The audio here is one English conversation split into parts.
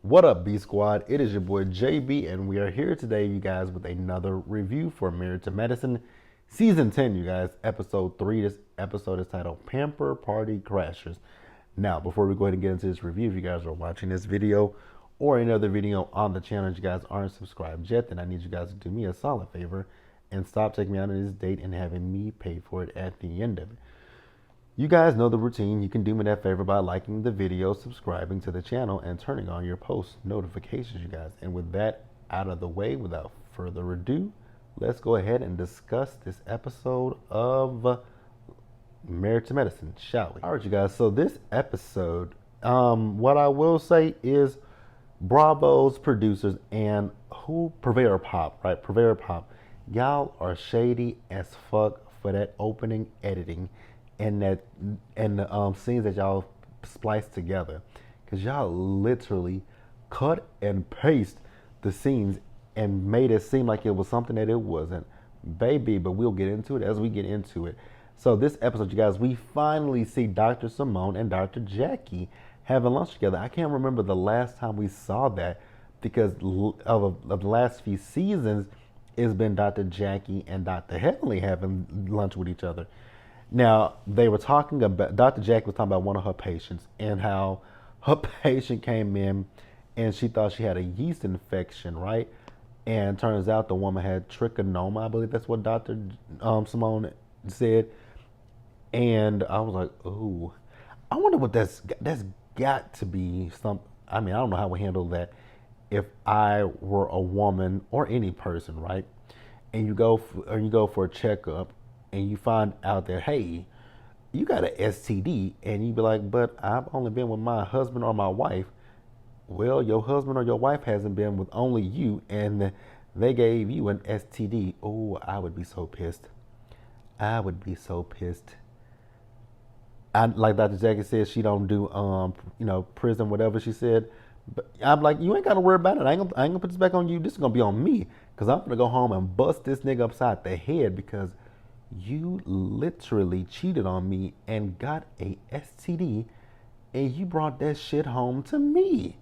What up, B Squad? It is your boy JB, and we are here today, you guys, with another review for Married to Medicine, Season 10, you guys, Episode 3. This episode is titled Pamper Party Crashers. Now, before we go ahead and get into this review, if you guys are watching this video or any other video on the channel and you guys aren't subscribed yet, then I need you guys to do me a solid favor and stop taking me out on this date and having me pay for it at the end of it. You guys know the routine. You can do me that favor by liking the video, subscribing to the channel, and turning on your post notifications, you guys. And with that out of the way, without further ado, let's go ahead and discuss this episode of Married to Medicine, shall we? All right, you guys. So this episode, what I will say is Bravo's producers and Purveyor Pop, right? Purveyor Pop. Y'all are shady as fuck for that opening editing and the scenes that y'all spliced together, because y'all literally cut and paste the scenes and made it seem like it was something that it wasn't, baby. But we'll get into it as we get into it. So this episode, you guys, we finally see Dr. Simone and Dr. Jackie having lunch together. I can't remember the last time we saw that, because of the last few seasons, it's been Dr. Jackie and Dr. Heavenly having lunch with each other. Now, they were talking about, Dr. Jackie was talking about one of her patients and how her patient came in and she thought she had a yeast infection, right? And turns out the woman had trichonoma. I believe that's what Dr. Simone said. And I was like, ooh, I wonder what that's got to be some. I mean, I don't know how we handle that if I were a woman or any person, right? And you go for a checkup and you find out that, hey, you got an STD, and you be like, but I've only been with my husband or my wife. Well, your husband or your wife hasn't been with only you, and they gave you an STD. Oh, I would be so pissed. I would be so pissed. Like Dr. Jackie said, she don't do prison, whatever she said. But I'm like, you ain't got to worry about it. I ain't gonna put this back on you. This is gonna be on me, because I'm gonna go home and bust this nigga upside the head because you literally cheated on me and got a STD, and you brought that shit home to me.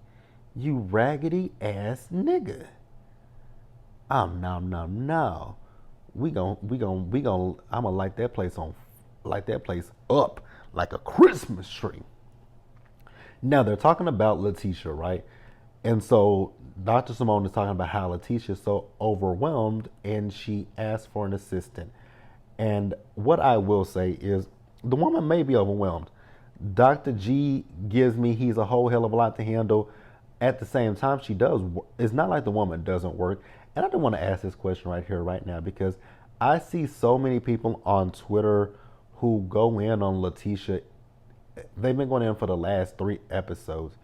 You raggedy ass nigga. No. I'ma light that place up like a Christmas tree. Now they're talking about Letitia, right? And so Dr. Simone is talking about how Letitia's so overwhelmed and she asked for an assistant. And what I will say is the woman may be overwhelmed. Dr. G gives me he's a whole hell of a lot to handle. At the same time, she does. It's not like the woman doesn't work. And I do want to ask this question right here, right now, because I see so many people on Twitter who go in on Letitia. They've been going in for the last 3 episodes.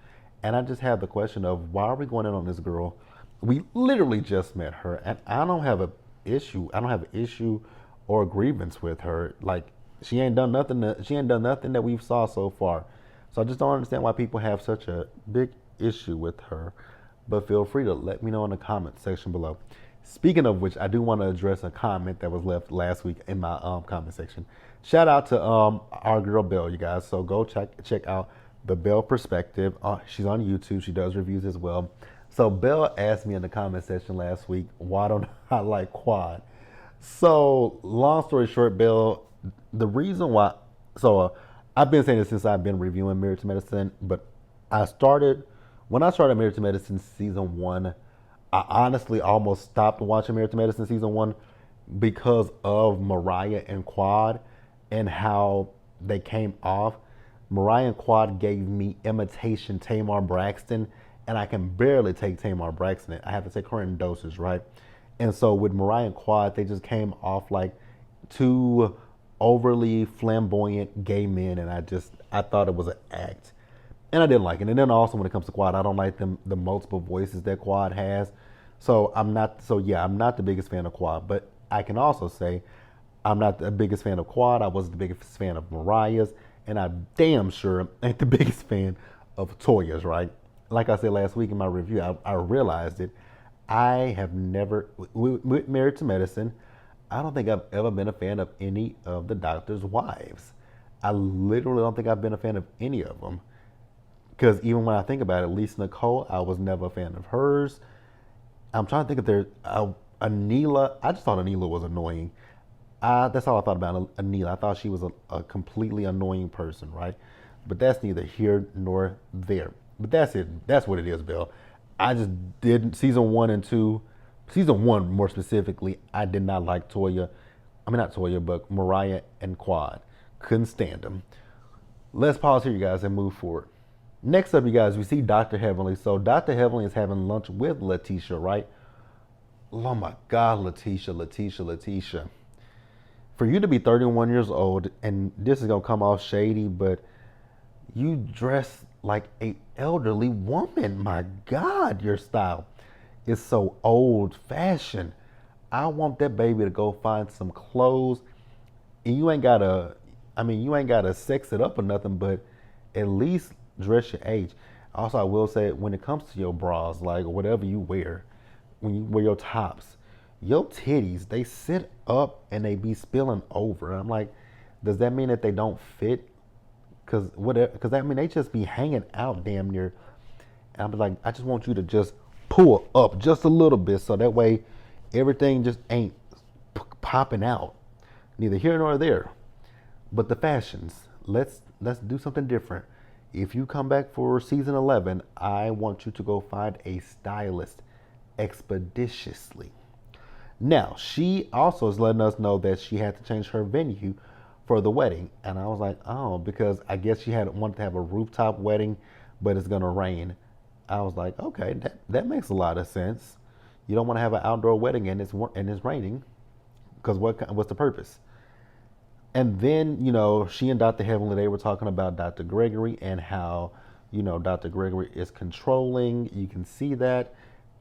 And I just have the question of, why are we going in on this girl? We literally just met her, and I don't have an issue. I don't have an issue or a grievance with her. Like, she ain't done nothing that we've saw so far. So I just don't understand why people have such a big issue with her. But feel free to let me know in the comment section below. Speaking of which, I do want to address a comment that was left last week in my comment section. Shout out to our girl Belle, you guys. So go check out the Belle Perspective. She's on YouTube. She does reviews as well. So Belle asked me in the comment section last week, why don't I like Quad? So long story short, Belle, the reason why, I've been saying this since I've been reviewing Married to Medicine, but when I started Married to Medicine season 1, I honestly almost stopped watching Married to Medicine season 1 because of Mariah and Quad and how they came off. Mariah and Quad gave me imitation Tamar Braxton, and I can barely take Tamar Braxton. I have to take her in doses, right? And so with Mariah and Quad, they just came off like 2 overly flamboyant gay men, and I thought it was an act. And I didn't like it. And then also when it comes to Quad, I don't like the multiple voices that Quad has. So I'm not the biggest fan of Quad. But I can also say I'm not the biggest fan of Quad. I wasn't the biggest fan of Mariah's. And I damn sure ain't the biggest fan of Toya's, right? Like I said last week in my review, I realized it. I have never, with Married to Medicine, I don't think I've ever been a fan of any of the doctors' wives. I literally don't think I've been a fan of any of them. Because even when I think about it, Lisa Nicole, I was never a fan of hers. I'm trying to think if there's Anila. I just thought Anila was annoying. That's all I thought about Anila. I thought she was a completely annoying person, right? But that's neither here nor there. But that's it. That's what it is, Bill. I just didn't season 1 and 2. Season 1 more specifically, I did not like Toya. I mean not Toya, but Mariah and Quad. Couldn't stand them. Let's pause here, you guys, and move forward. Next up, you guys, we see Dr. Heavenly. So Dr. Heavenly is having lunch with Letitia, right? Oh my God, Letitia. For you to be 31 years old, and this is gonna come off shady, but you dress like a elderly woman. My God, your style is so old fashioned. I want that baby to go find some clothes. And you ain't gotta, I mean, you ain't gotta sex it up or nothing, but at least dress your age. Also, I will say when it comes to your bras, like whatever you wear, when you wear your tops, your titties, they sit up and they be spilling over. And I'm like, does that mean that they don't fit? Cause whatever, cause I mean they just be hanging out damn near. And I'm like, I just want you to just pull up just a little bit, so that way everything just ain't popping out. Neither here nor there. But the fashions, let's do something different. If you come back for season 11, I want you to go find a stylist expeditiously. Now, she also is letting us know that she had to change her venue for the wedding. And I was like, oh, because I guess she had wanted to have a rooftop wedding, but it's gonna rain. I was like, okay, that makes a lot of sense. You don't want to have an outdoor wedding and it's raining, because what's the purpose? And then, she and Dr. Heavenly, they were talking about Dr. Gregory and how, Dr. Gregory is controlling. You can see that.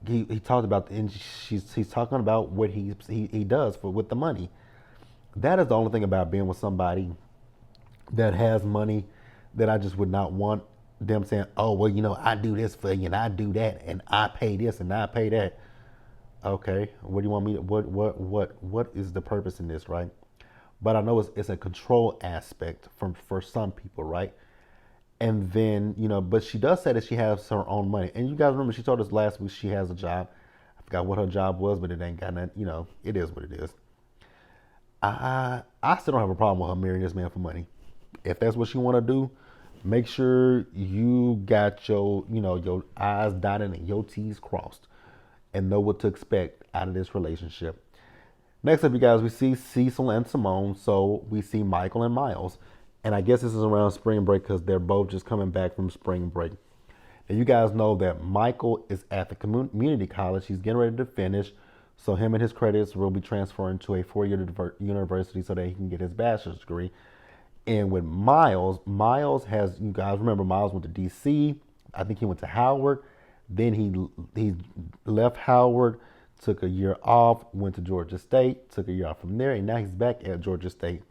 He talked about, and he's talking about what he does with the money. That is the only thing about being with somebody that has money that I just would not want them saying, oh, well, I do this for you and I do that and I pay this and I pay that. Okay, what do you want me to, what is the purpose in this, right? But I know it's a control aspect for some people, right? And then, but she does say that she has her own money. And you guys remember she told us last week she has a job. I forgot what her job was, but it ain't got nothing, it is what it is. I still don't have a problem with her marrying this man for money. If that's what she want to do, make sure you got your I's dotted and your T's crossed and know what to expect out of this relationship. Next up, you guys, we see Cecil and Simone. So we see Michael and Miles. And I guess this is around spring break because they're both just coming back from spring break. Now, you guys know that Michael is at the community college. He's getting ready to finish. So him and his credits will be transferring to a 4-year university so that he can get his bachelor's degree. And with Miles has, you guys remember, Miles went to D.C. I think he went to Howard. Then he left Howard, took a year off, went to Georgia State, took a year off from there, and now he's back at Georgia State.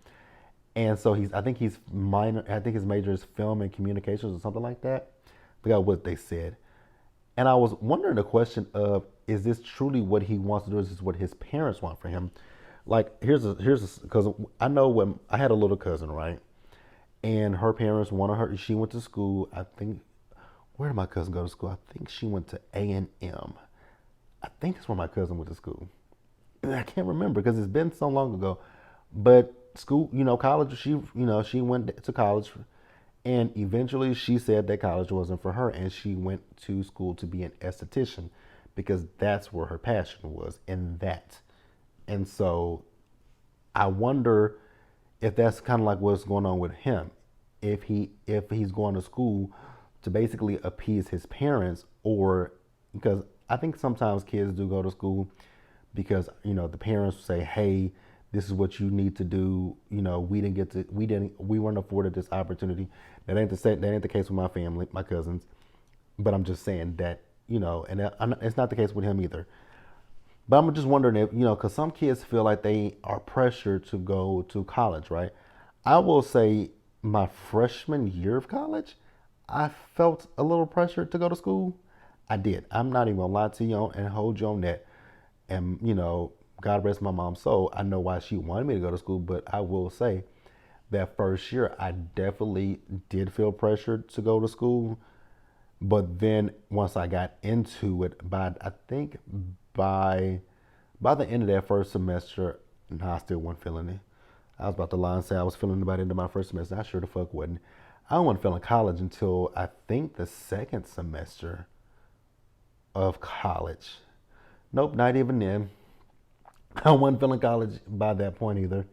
And so I think his major is film and communications or something like that. I forgot what they said. And I was wondering the question of, is this truly what he wants to do? Is this what his parents want for him? Like, because I know when I had a little cousin, right? And her parents wanted her, she went to school, I think, where did my cousin go to school? I think she went to A&M. I think that's where my cousin went to school. And I can't remember because it's been so long ago. But school, college, she went to college, and eventually she said that college wasn't for her, and she went to school to be an esthetician because that's where her passion was, in that. And so I wonder if that's kind of like what's going on with him. If he's going to school to basically appease his parents, or because I think sometimes kids do go to school because, the parents say, hey, this is what you need to do. We weren't afforded this opportunity. That ain't the case with my family, my cousins. But I'm just saying that, and it's not the case with him either. But I'm just wondering if, because some kids feel like they are pressured to go to college, right? I will say my freshman year of college, I felt a little pressured to go to school. I did. I'm not even gonna lie to you and hold you on that. And, God rest my mom's soul, I know why she wanted me to go to school, but I will say that first year, I definitely did feel pressured to go to school. But then once I got into it, I think by by the end of that first semester, I still wasn't feeling it. I was about to lie and say I was feeling it by the end of my first semester. I sure the fuck wasn't. I wasn't feeling college until I think the second semester of college. Nope, not even then. I wasn't feeling college by that point either.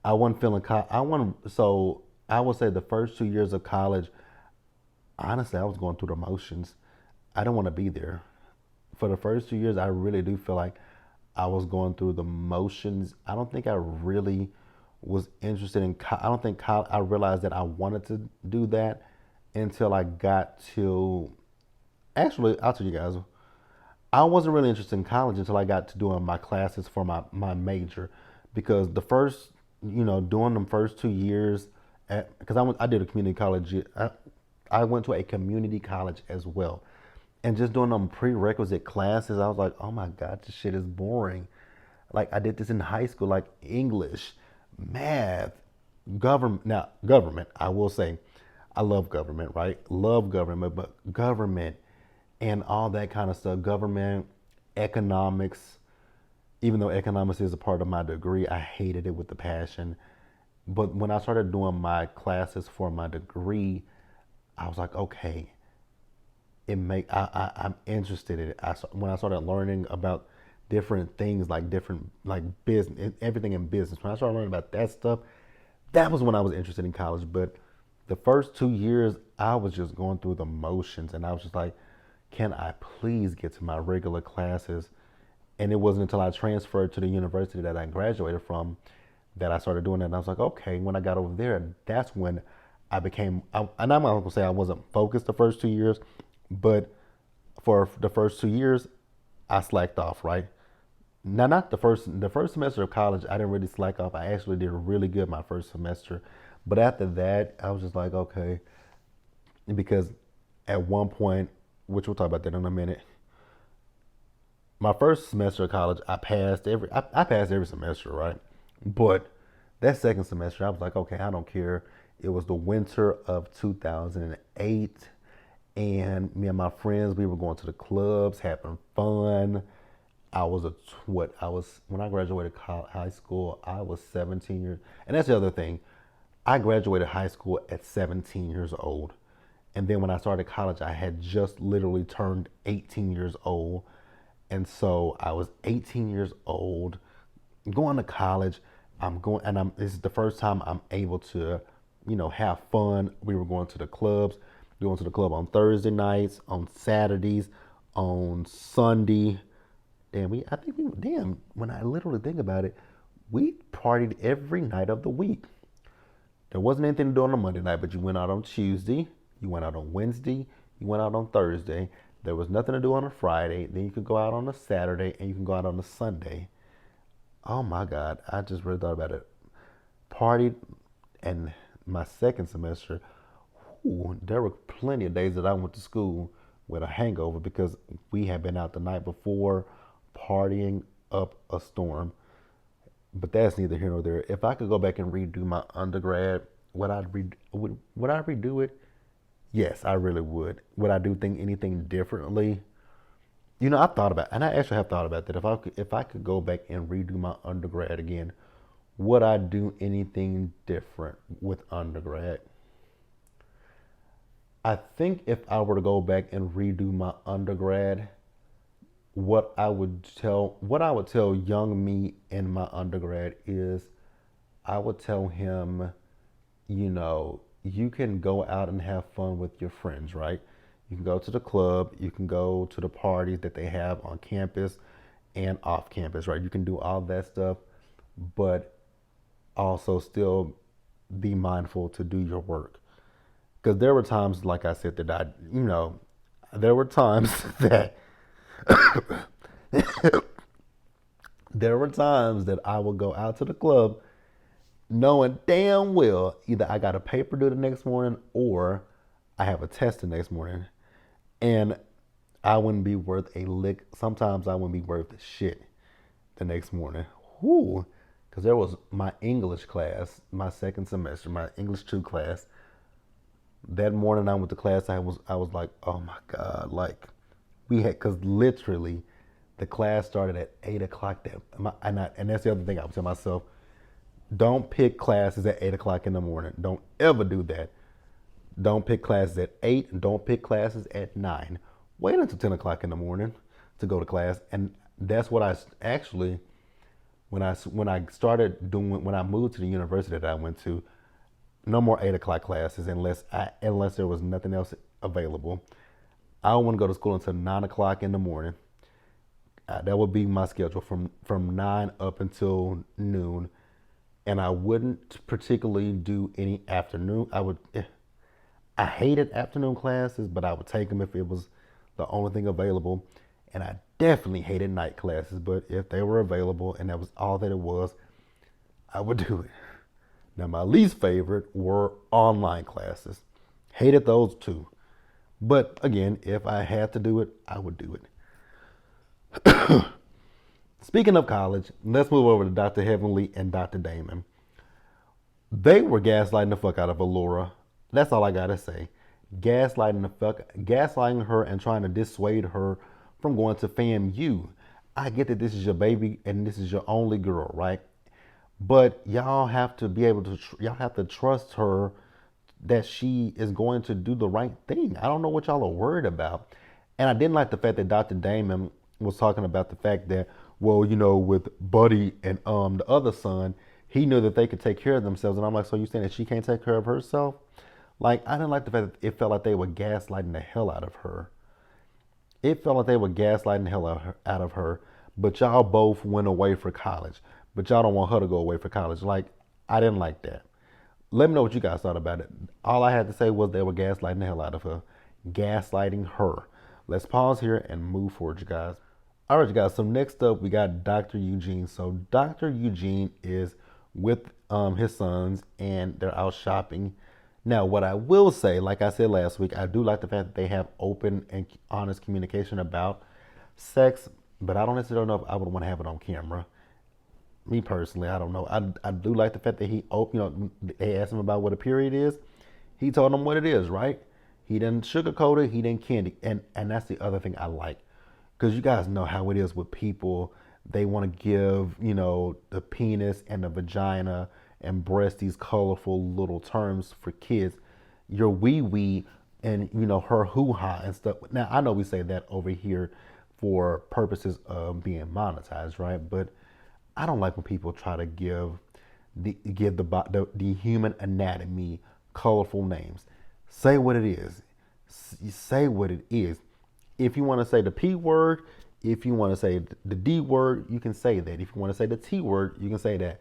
I wasn't feeling I want so I would say the first 2 years of college, honestly, I was going through the motions. I didn't want to be there. For the first 2 years, I really do feel like I was going through the motions. I don't think I really was interested in. I don't think I realized that I wanted to do that until I got to. Actually, I'll tell you guys. I wasn't really interested in college until I got to doing my classes for my major, because the first, doing them first 2 years, because I did a community college. I went to a community college as well, and just doing them prerequisite classes, I was like, oh my god, this shit is boring. Like I did this in high school, like English, math, government. Now government, I will say, I love government, right? Love government, but government and all that kind of stuff, government, economics. Even though economics is a part of my degree, I hated it with the passion. But when I started doing my classes for my degree, I was like, okay, I'm interested in it. When I started learning about different things, like different like business, everything in business. When I started learning about that stuff, that was when I was interested in college. But the first 2 years, I was just going through the motions, and I was just like, can I please get to my regular classes? And it wasn't until I transferred to the university that I graduated from that I started doing it. And I was like, okay, when I got over there, that's when I became, and I'm not going to say I wasn't focused the first 2 years, but for the first 2 years, I slacked off, right? Now, not the first semester of college, I didn't really slack off. I actually did really good my first semester. But after that, I was just like, okay, because at one point, which we'll talk about that in a minute, my first semester of college, I passed every semester, right? But that second semester, I was like, okay, I don't care. It was the winter of 2008, and me and my friends, we were going to the clubs, having fun. I was a what I was when I graduated high school. I was 17 years, and that's the other thing. I graduated high school at 17 years old, and then when I started college, I had just literally turned 18 years old, and so I was 18 years old, going to college. I'm going, and I'm. This is the first time I'm able to, have fun. We were going to the clubs, going to the club on Thursday nights, on Saturdays, on Sunday. And I think damn, when I literally think about it, we partied every night of the week. There wasn't anything to do on a Monday night, but you went out on Tuesday, you went out on Wednesday, you went out on Thursday. There was nothing to do on a Friday. Then you could go out on a Saturday, and you can go out on a Sunday. Oh my God, I just really thought about it. Partied, and my second semester, there were plenty of days that I went to school with a hangover because we had been out the night before partying up a storm. But that's neither here nor there. If I could go back and redo my undergrad, would I redo it? Yes, I really would. Would I do anything differently? I've thought about, and I actually have thought about that. If I could go back and redo my undergrad again, would I do anything different with undergrad? I think if I were to go back and redo my undergrad, what I would tell young me in my undergrad is I would tell him, you can go out and have fun with your friends, right? You can go to the club, you can go to the parties that they have on campus and off campus, right? You can do all that stuff, but also still be mindful to do your work. Because there were times, like I said, that there were times that there were times that I would go out to the club knowing damn well either I got a paper due the next morning or I have a test the next morning. And I wouldn't be worth a lick. Sometimes I wouldn't be worth shit the next morning. Whoo. Because there was my English class, my second semester, my English 2 class. That morning I went to class. I was like, oh my god, like we had because literally the class started at 8 o'clock. And that's the other thing I would tell myself: don't pick classes at 8 o'clock in the morning. Don't ever do that. Don't pick classes at 8. And don't pick classes at 9. Wait until 10 o'clock in the morning to go to class. And that's what I actually when I started doing when I moved to the university that I went to. No more 8 o'clock classes unless there was nothing else available. I don't want to go to school until 9 o'clock in the morning. That would be my schedule from 9 up until noon, and I wouldn't particularly do any afternoon. I hated afternoon classes, but I would take them if it was the only thing available, and I definitely hated night classes. But if they were available and that was all that it was, I would do it. Now, my least favorite were online classes. Hated those too. But again, if I had to do it, I would do it. Speaking of college, let's move over to Dr. Heavenly and Dr. Damon. They were gaslighting the fuck out of Allura. That's all I gotta say. Gaslighting her and trying to dissuade her from going to FAMU. I get that this is your baby and this is your only girl, right? But y'all have to be able to, y'all have to trust her that she is going to do the right thing. I don't know what y'all are worried about. And I didn't like the fact that Dr. Damon was talking about the fact that, well, with Buddy and the other son, he knew that they could take care of themselves. And I'm like, so you saying that she can't take care of herself? Like, I didn't like the fact that it felt like they were gaslighting the hell out of her. It felt like they were gaslighting the hell out of her, but y'all both went away for college. But y'all don't want her to go away for college. Like, I didn't like that. Let me know what you guys thought about it. All I had to say was they were gaslighting the hell out of her. Gaslighting her. Let's pause here and move forward, you guys. All right, you guys. So next up, we got Dr. Eugene. So Dr. Eugene is with his sons, and they're out shopping. Now, what I will say, like I said last week, I do like the fact that they have open and honest communication about sex, but I don't necessarily know if I would want to have it on camera. Me personally, I don't know. I do like the fact that they asked him about what a period is. He told them what it is, right? He didn't sugarcoat it. He didn't candy. And that's the other thing I like. Because you guys know how it is with people. They want to give, the penis and the vagina and breast these colorful little terms for kids. Your wee-wee and, her hoo-ha and stuff. Now, I know we say that over here for purposes of being monetized, right? But I don't like when people try to give the human anatomy colorful names. Say what it is. Say what it is. If you want to say the P word, if you want to say the D word, you can say that. If you want to say the T word, you can say that.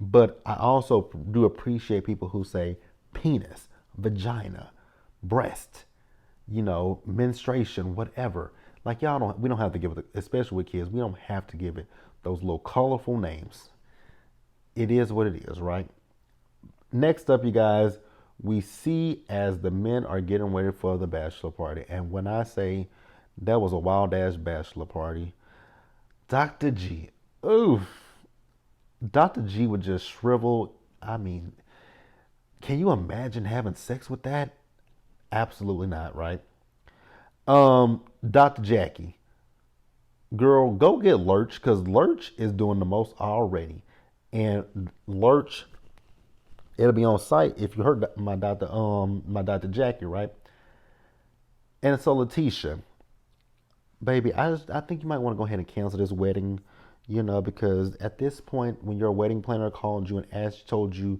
But I also do appreciate people who say penis, vagina, breast, menstruation, whatever. Like we don't have to give it, especially with kids, we don't have to give it those little colorful names. It is what it is, right? Next up, you guys, we see as the men are getting ready for the bachelor party. And when I say that was a wild ass bachelor party, Dr. G, oof. Dr. G would just shrivel. I mean, can you imagine having sex with that? Absolutely not, right? Dr. Jackie, girl, go get Lurch because Lurch is doing the most already. And Lurch, it'll be on site if you heard my Dr. Jackie, right? And so Letitia, baby, I think you might want to go ahead and cancel this wedding, because at this point, when your wedding planner called you and told you,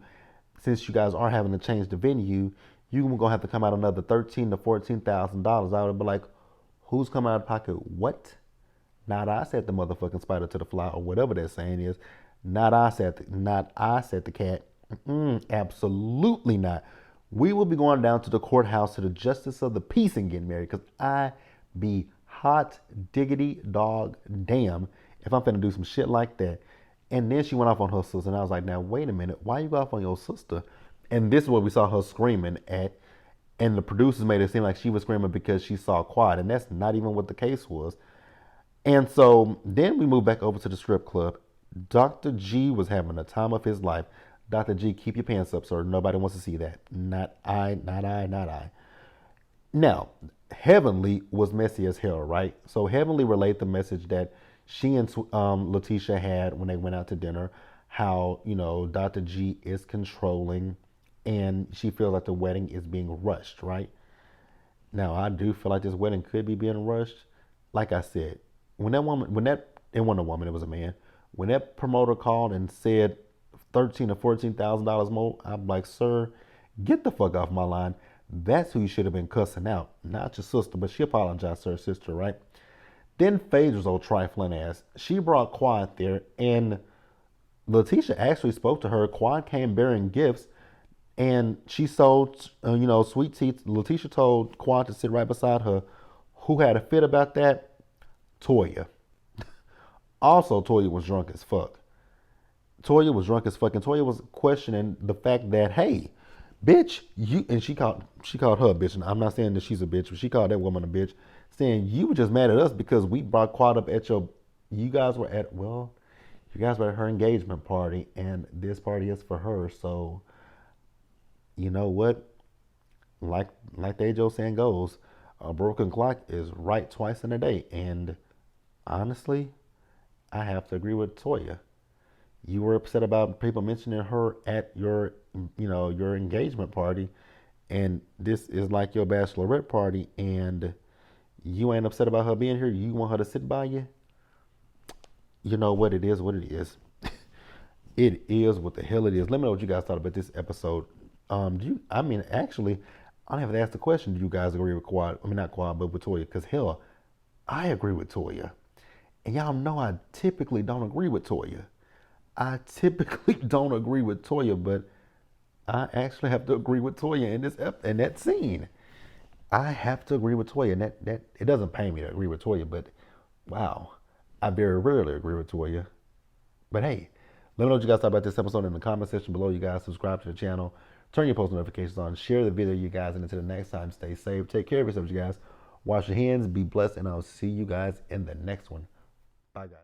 since you guys are having to change the venue, you're gonna have to come out another $13,000 to $14,000. I would be like, who's coming out of pocket? What? Not I said the motherfucking spider to the fly or whatever that saying is. Not I said the cat. Absolutely not. We will be going down to the courthouse to the justice of the peace and getting married because I be hot diggity dog damn if I'm finna do some shit like that. And then she went off on her sister, and I was like, now wait a minute, why you go off on your sister? And this is what we saw her screaming at. And the producers made it seem like she was screaming because she saw Quad, and that's not even what the case was. And so then we moved back over to the strip club. Dr. G was having the time of his life. Dr. G, keep your pants up, sir. Nobody wants to see that. Not I, not I, not I. Now, Heavenly was messy as hell, right? So Heavenly relayed the message that she and Letitia had when they went out to dinner, how, Dr. G is controlling and she feels like the wedding is being rushed, right? Now, I do feel like this wedding could be being rushed. Like I said, it wasn't a woman, it was a man. When that promoter called and said $13,000 or $14,000 more, I'm like, sir, get the fuck off my line. That's who you should have been cussing out, not your sister. But she apologized to her sister, right? Then Phaedra's old trifling ass. She brought Quad there, and Letitia actually spoke to her. Quad came bearing gifts, and she sold, sweet tea. Letitia told Quad to sit right beside her. Who had a fit about that? Toya. Also, Toya was drunk as fuck. Toya was drunk as fuck, and Toya was questioning the fact that, hey, bitch, you, and she called her a bitch, and I'm not saying that she's a bitch, but she called that woman a bitch, saying you were just mad at us because we brought Quad up at you guys were at, well, you guys were at her engagement party, and this party is for her, so you know what? Like the age old saying goes, a broken clock is right twice in a day, and honestly, I have to agree with Toya. You were upset about people mentioning her at your engagement party, and this is like your bachelorette party, and you ain't upset about her being here. You want her to sit by you. You know what it is, what it is. It is what the hell it is. Let me know what you guys thought about this episode. Actually, I don't have to ask the question. Do you guys agree with Quad? I mean, not Quad, but with Toya. Because hell, I agree with Toya, and y'all know I typically don't agree with Toya. I typically don't agree with Toya, but I actually have to agree with Toya in that scene. I have to agree with Toya, and that it doesn't pay me to agree with Toya, but wow, I very rarely agree with Toya. But hey, let me know what you guys thought about this episode in the comment section below. You guys subscribe to the channel, turn your post notifications on, share the video, you guys, and until the next time, stay safe, take care of yourselves, you guys. Wash your hands, be blessed, and I'll see you guys in the next one. Bye, guys.